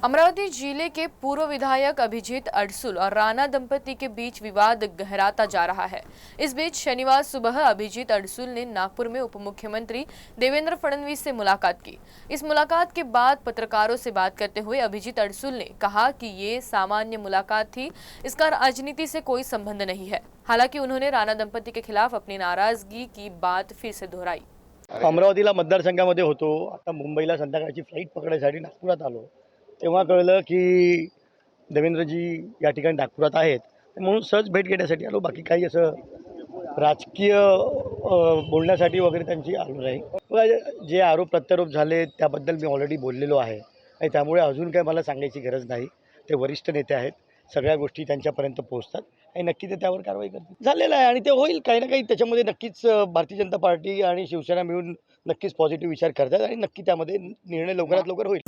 अमरावती जिले के पूर्व विधायक अभिजीत अडसुल और राणा दंपति के बीच विवाद गहराता जा रहा है। इस बीच शनिवार सुबह अभिजीत अडसुल ने नागपुर में उप मुख्यमंत्री देवेंद्र फडणवीस से मुलाकात की। इस मुलाकात के बाद पत्रकारों से बात करते हुए अभिजीत अडसुल ने कहा कि ये सामान्य मुलाकात थी, इसका राजनीति से कोई संबंध नहीं है। हालांकि उन्होंने राणा दंपति के खिलाफ अपनी नाराजगी की बात फिर से दोहराई। अमरावतीला मतदारसंघामध्ये होतो, आता मुंबईला संध्याकाळची फ्लाईट पकडायसाठी नागपुरात आलो, तेव्हा कळलं की देवेंद्रजी या ठिकाणी नागपुरात आहेत, म्हणून सहज भेट घेण्यासाठी आलो। बाकी काही असं राजकीय बोलण्यासाठी वगैरे त्यांची आलो नाही। जे आरोप प्रत्यारोप झाले त्याबद्दल मी ऑलरेडी बोललेलो आहे आणि त्यामुळे अजून काही मला सांगायची गरज नाही। ते वरिष्ठ नेते आहेत, सगळ्या गोष्टी त्यांच्यापर्यंत पोहोचतात आणि नक्की ते त्यावर कारवाई करतील। झालेलं आहे आणि ते होईल, काही ना काही त्याच्यामध्ये नक्कीच भारतीय जनता पार्टी आणि शिवसेना मिळून नक्कीच पॉझिटिव्ह विचार करतात आणि नक्की त्यामध्ये निर्णय लवकरात लवकर होईल।